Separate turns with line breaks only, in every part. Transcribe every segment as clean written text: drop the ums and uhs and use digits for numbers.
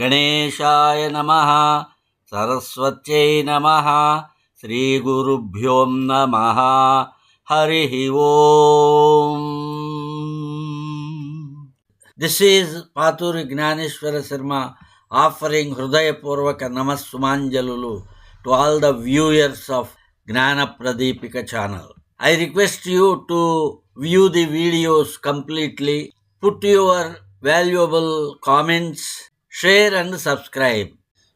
ಗಣೇಶಾಯ ನಮಃ. ಸರಸ್ವತ್ಯೈ ನಮಃ. ಶ್ರೀ ಗುರುಭ್ಯೋ ನಮಃ. ಹರಿ ಓಂ. This is Paturi Gnaneshwara Sharma offering Hrudayapurvaka Namassumanjalulu to all the viewers of Gnana Pradipika channel. I request you to view the videos completely, put your valuable comments, share and subscribe.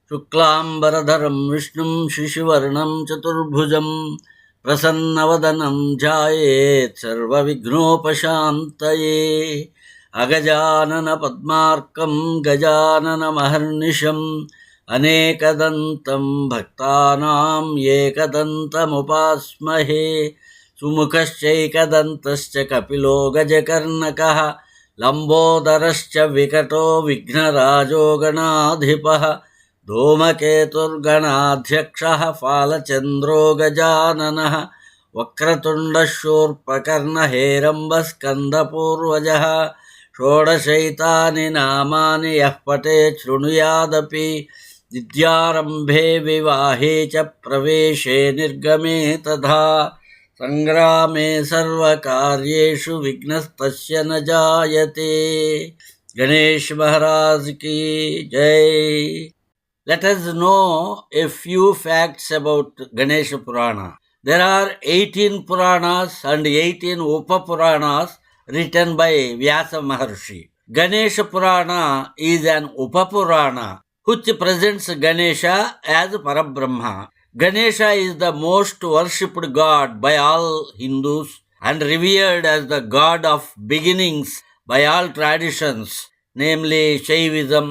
Shuklambaradharam Vishnum Shishivarnam Chaturbhujam Prasannavadanam Jayet Sarva Vignopashantaye. ಅಗಜಾನನ ಪದ್ಮಾರ್ಕಂ Gajanana ಮಹರ್ನಿಶಂ ಅನೇಕದಂತಂ ಭಕ್ತಾನಾಂ ಏಕದಂತಮುಪಾಸ್ಮಹೇ. ಸುಮುಖಶ್ಚೈಕದಂತಶ್ಚ ಕಪಿಲೋ ಗಜಕರ್ಣಕಃ ಲಂಬೋದರಶ್ಚ ವಿಕಟೋ ವಿಘ್ನರಾಜೋ ಗಣಾಧಿಪಃ. ಧೂಮಕೇತುರ್ಗಣಾಧ್ಯಕ್ಷಃ ಫಾಲಚಂದ್ರೋ ಗಜಾನನಃ. ವಕ್ರತುಂಡಶೂರ್ಪಕರ್ಣ ಹೇರಂಬಸ್ಕಂದಪೂರ್ವಜಃ. ಷೋಡಶೈತಾನಿ ನಾಮಾನಿ ಯಃ ಪಠೇತ್ ಶೃಣುಯಾದಪಿ. ವಿದ್ಯಾರಂಭೆ ವಿವಾಹೇ ಚ ಪ್ರವೇಶೇ ನಿರ್ಗಮೇ ತಥಾ. ಸಂಗ್ರಾಮೇ ಸರ್ವಕಾರ್ಯೇಷು ವಿಘ್ನಸ್ತಸ್ಯ ನ ಜಾಯತೆ. ಗಣೇಶ್ ಮಹಾರಾಜ್ ಕಿ ಜೈ. Let us know a few facts about Ganesha Purana. There are 18 Puranas and 18 Upapuranas written by Vyasa Maharshi. Ganesha Purana is an Upapurana which presents Ganesha as Parabrahma. Ganesha is the most worshipped god by all Hindus and revered as the god of beginnings by all traditions, namely Shaivism,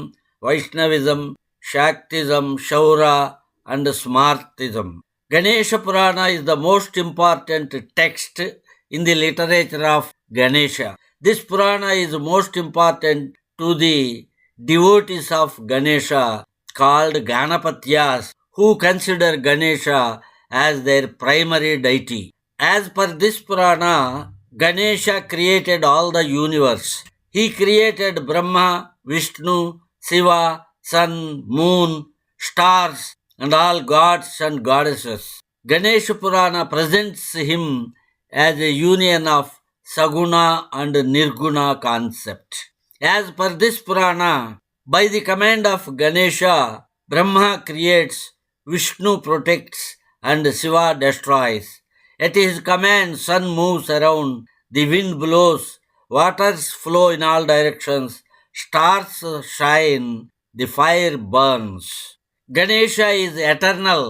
Vaishnavism, Shaktism, Shaura and Smartism. Ganesha Purana is the most important text in the literature of Ganesha. This Purana is most important to the devotees of Ganesha called Ganapatyas, who consider Ganesha as their primary deity. As per this Purana, Ganesha created all the universe. He created Brahma, Vishnu, Shiva, sun, moon, stars and all gods and goddesses. Ganesha Purana presents him as a union of Saguna and Nirguna concept. As per this Purana, by the command of Ganesha, Brahma creates, Vishnu protects and Shiva destroys. At his command, sun moves around, the wind blows, waters flow in all directions, stars shine, the fire burns. Ganesha is eternal,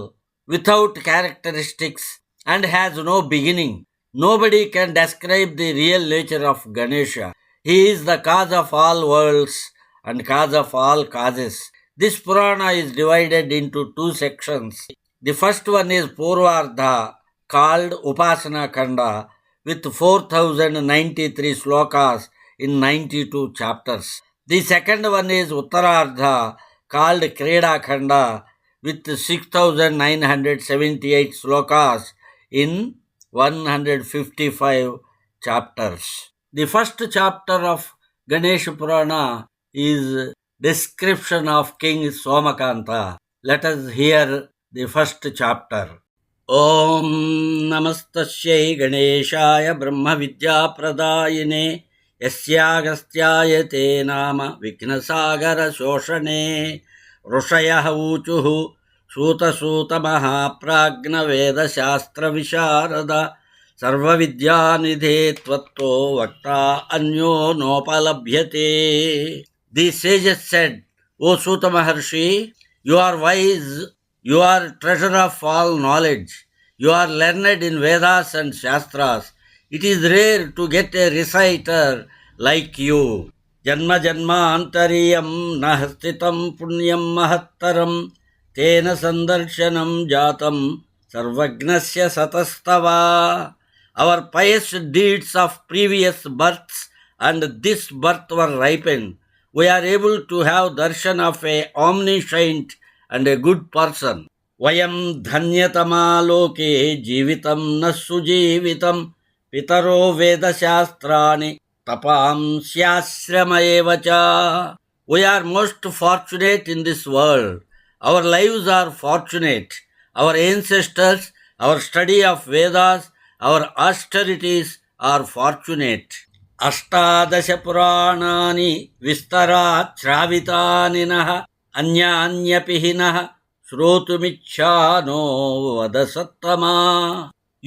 without characteristics, and has no beginning. Nobody can describe the real nature of Ganesha. He is the cause of all worlds and cause of all causes. This Purana is divided into two sections. The first one is Purvardha, called Upasana Khanda, with 4093 slokas in 92 chapters. The second one is Uttarardha, called Kreda Khanda, with 6978 slokas in 155 chapters. The first chapter of Ganesha Purana is description of King Somakanta. Let us hear the first chapter. Om Namastasyai Ganeshaya Brahma Vidya Pradayine ಯಸ್ಯಾಗಸ್ತ್ಯಾಯತೆ ನಾಮ ವಿಘ್ನಸಾಗರ ಶೋಷಣೆ. ಋಷಯಃ ಊಚುಃ ಸೂತ ಮಹಾಪ್ರಾಜ್ಞ ವೇದಶಾಸ್ತ್ರ ವಿಶಾರದ ಸರ್ವವಿದ್ಯಾನಿಧೇ ತ್ವತ್ತೋ ವಕ್ತಾ ಅನ್ಯೋ ನೋಪಲಭ್ಯತೆ. The sages said, O Suta Maharshi, you are wise, you are treasure of all knowledge, you are learned in Vedas and Shastras. It is rare to get a reciter like you. Janma janmantariyam nahastitam punyam mahattaram tena sandarshanam jatam sarvagnasya satastava. Our pious deeds of previous births and this birth were ripened. We are able to have darshan of a omniscient and a good person. Vayam dhanyatama loke jeevitam na sujeevitam पितरो वेदशास्त्राणि तपांस्याश्रमयेव च. We are most fortunate in this world. Our lives are fortunate. Our ancestors, our study of Vedas, our austerities are fortunate. ಅಷ್ಟಾದಶ ಪುರಾಣಾನಿ ವಿಸ್ತರಾತ್ ಶ್ರಾವಿತಾನಿನಃ ಅನ್ಯಾನ್ಯಪಿ ಹಿನಃ ಶ್ರೋತುಮಿಚ್ಛಾನೋ ವದ ಸತ್ತಮಾ.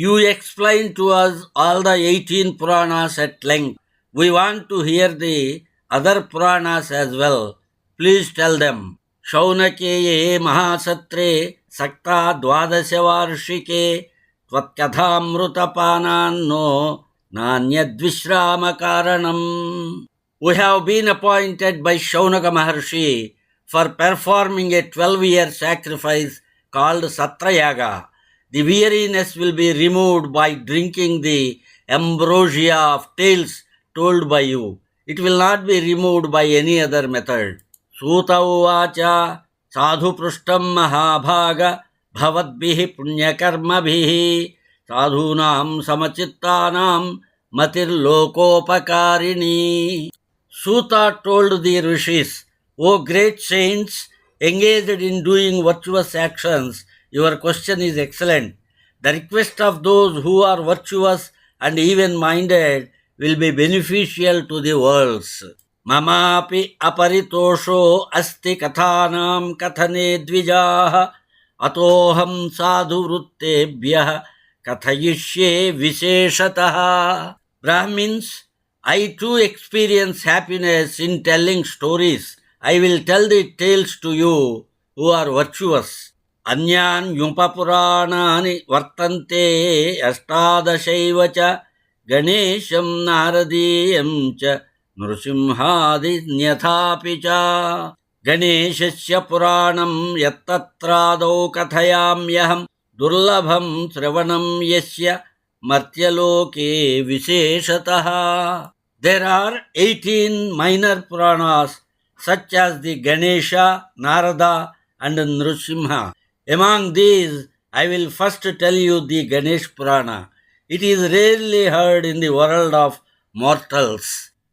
You explain to us all the 18 Puranas at length. We want to hear the other Puranas as well. Please tell them. ಶೌನಕೇಯೇ ಮಹಾಸತ್ರೇ ಸಕ್ತಾ ದ್ವಾದಶವಾರ್ಷಿಕೆ ತ್ವತ್ಕಥಾಮೃತಪಾನಾನ್ನೋ ನಾನ್ಯದ್ವಿಶ್ರಾಮ ಕಾರಣಂ. We have been appointed by Shaunaka Maharshi for performing a 12-year sacrifice called Satrayaga. The weariness will be removed by drinking the ambrosia of tales told by you. It will not be removed by any other method. Suta uvacha sadhu prushtam mahabhaga bhavadbihi punyakarmabhihi sadhunam samachittanam matir lokopakarini. Suta told the rishis, O great saints engaged in doing virtuous actions, your question is excellent. The request of those who are virtuous and even-minded will be beneficial to the worlds. Mamapi aparitosho asti kathanam kathane dvijaha atoham sadhu vruttebhyah kathayishye visheshataha. Brahmins, I too experience happiness in telling stories. I will tell the tales to you who are virtuous. Anyan yupapurāṇāni vartante aštādashaiva ca ganesham naradiyam ca nrsimhādi nyathapi ca. Ganeshasya purāṇam yattatrādau kathayāmyaham durlabham sravanam yasya martyaloke visheshataha. There are 18 minor Puranas such as the Ganesha, Narada and Nrsimha. Among these, I will first tell you the Ganesh Purana. It is rarely heard in the world of mortals.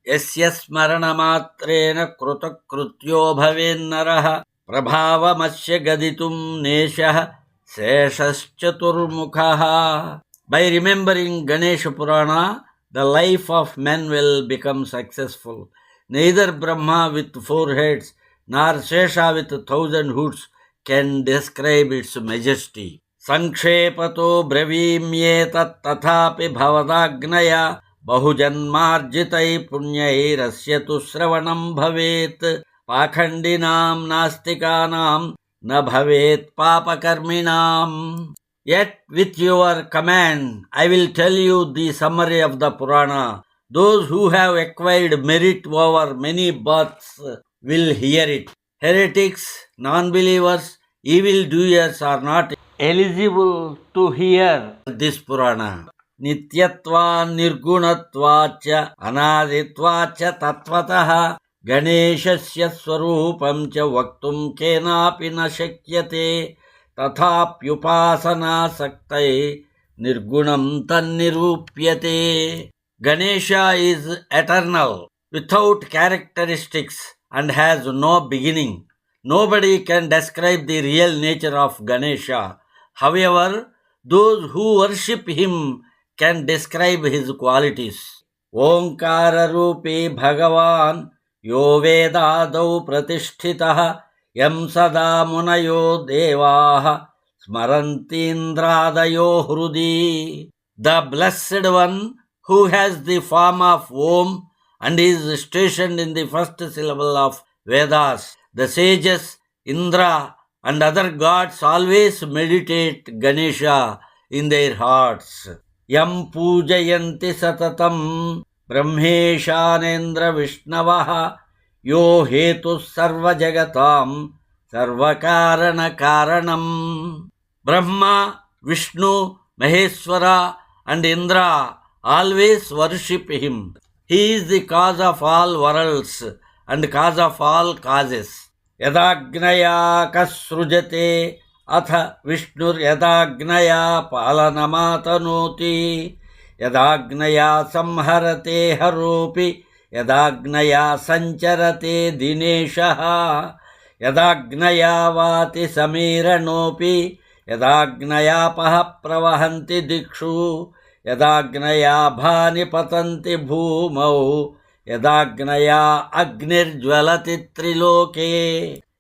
Yasya smarana matrena krutakrityo bhavennaraha prabhavamasya gaditum neshaha seshaschaturmukhaha. By remembering Ganesha Purana, the life of men will become successful. Neither Brahma with 4 heads nor Shesha with 1,000 hoods can describe its majesty. Sankshepato bravimyetat tathapi bhavadagnaya bahujanmarjitai punyairasya tu sravanam bhavet pakhandinam nastikanam na bhavet papakarminam. Yet with your command, I will tell you the summary of the Purana. Those who have acquired merit over many births will hear it. Heretics, non-believers, evildoers are not eligible to hear this Purana. Nityatva nirgunatvacha anaditvacha tatvataha ganeshasya swarupam cha vaktum kenapi na shakyate tathapyupasana saktai nirgunam tannirupyate. Ganesha is eternal, without characteristics, and has no beginning. Nobody can describe the real nature of Ganesha. However, those who worship him can describe his qualities. Omkara Rupi Bhagavan Yo Vedadau Pratisthitaha Yam Sada Munayo Devaha Smarantindradaya Hrudi. The Blessed One, who has the form of Om and is stationed in the first syllable of Vedas. The sages, Indra and other gods always meditate Ganesha in their hearts. Yam pujayanti satatam brahmeshanendra vishnavaha yo hetu sarva jagatam sarvakarana karanam. Brahma, Vishnu, Maheshwara and Indra always worship him. He is the cause of all worlds and cause of all causes. Yadagnaya kasrujate atha Vishnur yadagnaya palanamatanoti yadagnaya samharate haropi यदाग्नया सञ्चरते दिनेशः यदाग्नया वाति समीरणोऽपि यदाग्नयापः प्रवहन्ति दिक्षु यदाग्नया भानि पतन्ति भूमौ यदाग्नया अग्निर्ज्वलति त्रिलोके.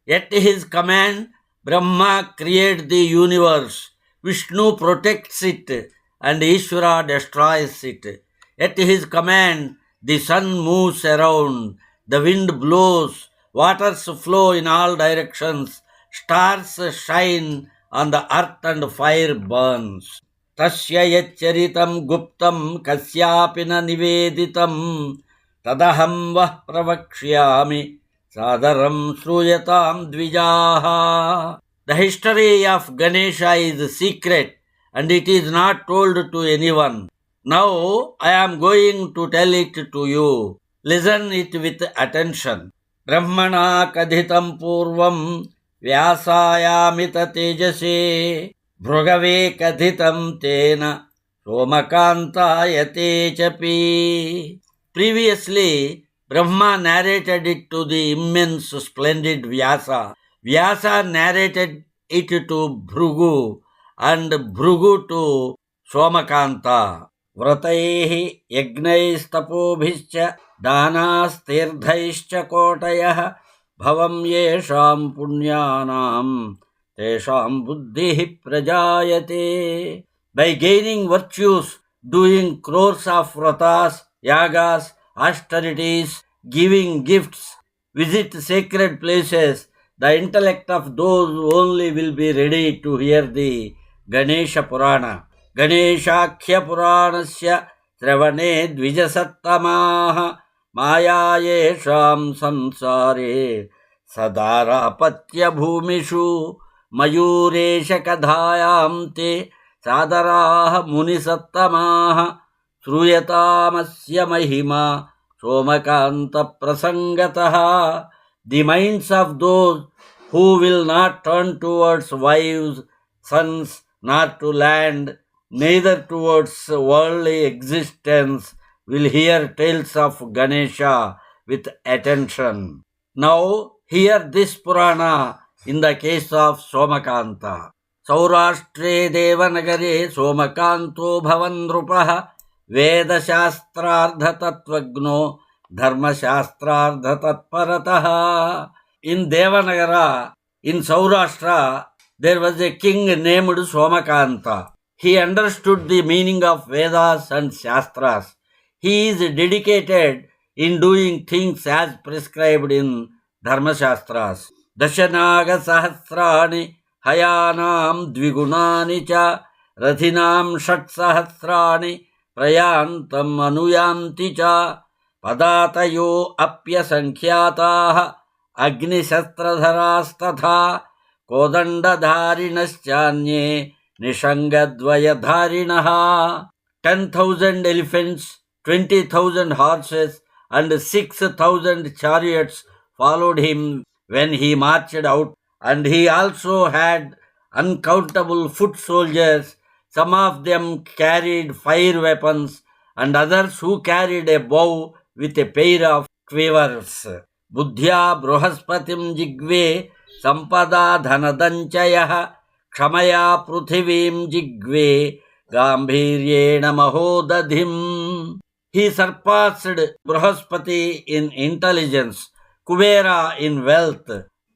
At his command, Brahma creates the universe, Vishnu protects it, and Ishvara destroys it. At his command, the sun moves around, the wind blows, waters flow in all directions, stars shine on the earth and fire burns. Tasya yacharitam guptam kasyapi na niveditam tadaham vah pravakshyami sadaram sruyatam dvijaha. The history of Ganesha is secret and it is not told to anyone. Now I am going to tell it to you. Listen it with attention. Brahmana kadhitam purvam vyasayamita tejase bhrugave kadhitam tena somakantayate chapi. Previously, Brahma narrated it to the immense splendid Vyasa. Vyasa narrated it to Bhrugu and Bhrugu to Somakanta. Vrataihi yajnaistapobhischa danastirthaischa kotayah bhavam yesham punyanam tesham buddhihi prajayate. By gaining virtues, doing crores of vratas, yagas, austerities, giving gifts, visit sacred places, the intellect of those only will be ready to hear the Ganesha Purana. Ganeshakhya Puranasya Sravane Dvijasattamaha Maya Yesham Samsare Sadarapatya Bhumishu Mayuresha Kadhayam Te Sadaraha Munisattamaha Sruyatamasya Mahima Somakanta Prasangataha. The minds of those who will not turn towards wives, sons, nor to land, neither towards worldly existence, will hear tales of Ganesha with attention. Now hear this Purana in the case of Somakanta. Saurashtre Devanagare Somakanto Bhavandrupaha Vedashastrardhatattvagno Dharmashastrardhatatparataha. In Devanagara, in Saurashtra, there was a king named Somakanta. He understood the meaning of Vedas and Shastras. He is dedicated in doing things as prescribed in Dharmashastras. Dashanaga Sahasrani Hayanam Dvigunani Cha Rathinam Shat Sahasrani Prayantam Anuyanti Cha Padatayo Apya Sankhyatāha Agni Shastradharastatha Kodandadharinaschanye Nishangadvayadharinaha. 10,000 elephants, 20,000 horses and 6,000 chariots followed him when he marched out, and he also had uncountable foot soldiers. Some of them carried fire weapons and others who carried a bow with a pair of quivers. Buddhya Bruhaspatim Jigve Sampada Dhanadanchayah Kshamaya Prithivim Jigve Gambhiryena Mahodadhim. He surpassed Bruhaspati in intelligence, Kubera in wealth,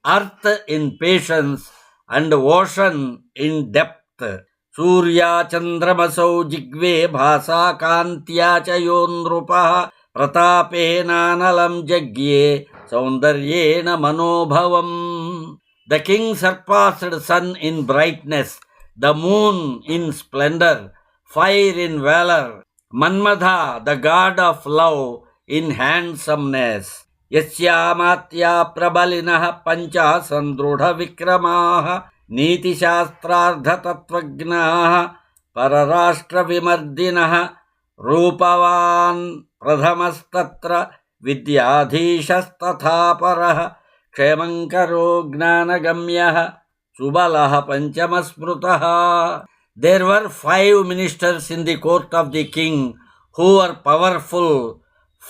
earth in patience, and ocean in depth. Surya Chandramasau Jigve Bhasa Kantya Chayondrupaha Pratapena Jagye Saundaryena Manobhavam. The king surpassed sun in brightness, the moon in splendor, fire in valor, Manmadha, the god of love, in handsomeness. Yasyamatya prabalinaha pancha sandrudha vikramaha niti shastrardha tattvagnaha pararashtra vimardinaha rupavan pradhamastatra vidyadhishastatha paraha ksemankaro gnanagamyaha subalaha panchamasmrutaha. There were 5 ministers in the court of the king who were powerful,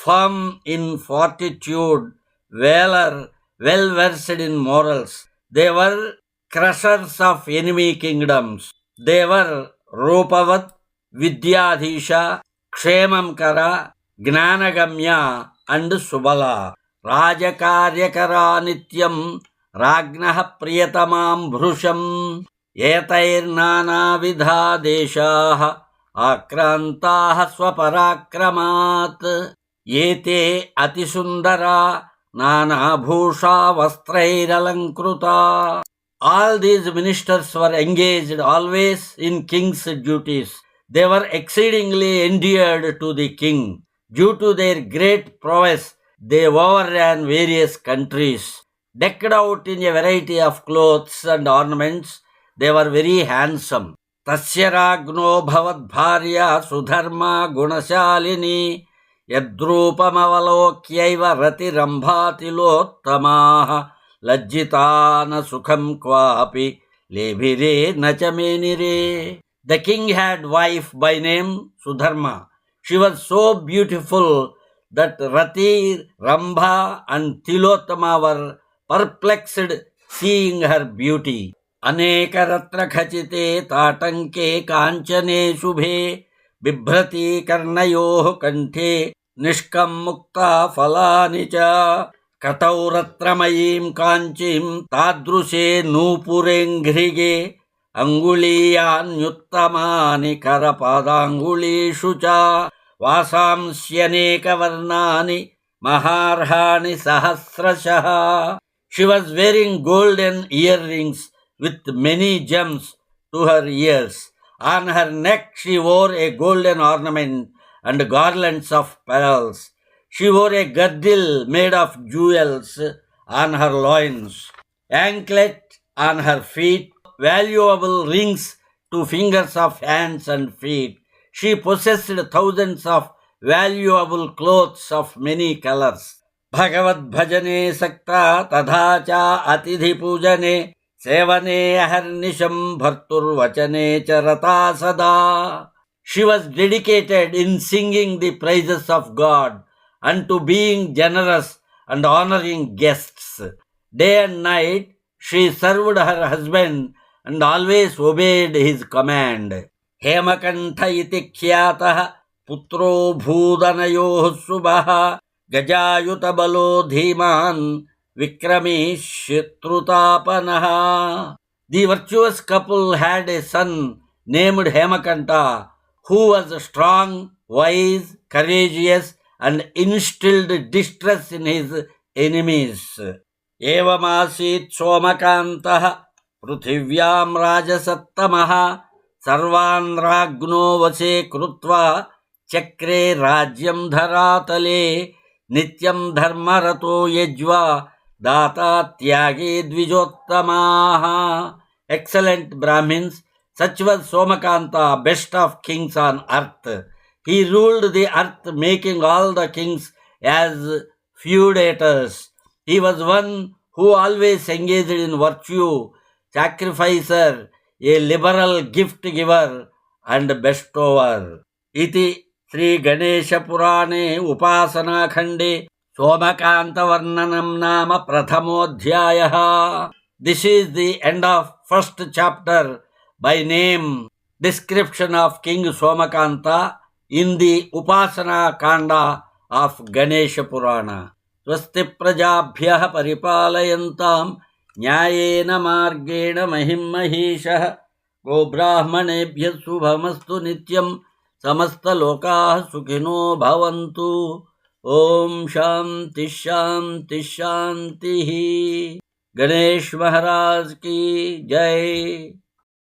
firm in fortitude, valor, well versed in morals. They were crushers of enemy kingdoms. They were Rupavat, Vidyadhisha, Kshemamkara, Gnanagamya, and Subala. Rajakaryakara Nityam, Ragnah Priyatamam Bhrusham, Etairnana Deshaha, Akrantaha Swaparakramat, Yete Atisundara, Nana Bhusha Vastrairalankruta. All these ministers were engaged always in king's duties. They were exceedingly endeared to the king. Due to their great prowess, they overran various countries. Decked out in a variety of clothes and ornaments, they were very handsome. Tasya ragno bhavad bharya sudharma gunashalini yadrupamavalokyaiva rati rambhatilottamaha lajjitana sukham kvapi lebhire nachamenire. The king had wife by name Sudharma. She was so beautiful that Rati, Rambha and Tilottama were perplexed seeing her beauty. Aneka ratra khachite tatanke kanchane shubhe bibhrati karnayoh kanthe nishkam mukta falani cha कटौ रत्रमयीं काञ्चीं तादृशे नूपुरेङ्घ्रिगे अङ्गुलीयान्युत्तमानि करपादाङ्गुलीषु च वासांस्यनेकवर्णानि महार्हाणि सहस्रशः. She was wearing golden earrings with many gems to her ears. On her neck she wore a golden ornament and garlands of pearls. She wore a girdle made of jewels on her loins, anklet on her feet, valuable rings to fingers of hands and feet. She possessed thousands of valuable clothes of many colors. Bhagavad bhajane sakta tadha cha atidhi pujane sevane aharnisham bhartur vachane charata sada. She was dedicated in singing the praises of God and to being generous and honoring guests. Day and night she served her husband and always obeyed his command. Hemakantha iti khyatah putro bhudanayoh subah gajayuta balo dhiman vikrami shitrutapanaha. The virtuous couple had a son named Hemakanta, who was strong, wise, courageous, and instilled distress in his enemies. Evamasit Somakantah Pruthivyam Rajasattamaha Sarvan Ragno Vase Krutva Chakre Rajyam Dharatale Nityam Dharmarato Yajva Data Tyage Dvijottamaha. Excellent Brahmins, such was Somakanta, best of kings on earth. He ruled the earth, making all the kings as feudators. He was one who always engaged in virtue, sacrificer, a liberal gift giver, and bestower. Iti Sri Ganesha Purane Upasana Khande Somakanta Varnanam Nama Prathamodhyayaha. This is the end of first chapter by name, description of King Somakanta in the Upasana Kanda of Ganesha Purana. Swasti prajabhyah paripalayantam nyayena margena mahim mahishah go brahmanebhyah subhamastu nityam samasta lokah sukhino bhavantu. Om Shanti Shanti Shanti. Ganesh Maharaj ki Jai.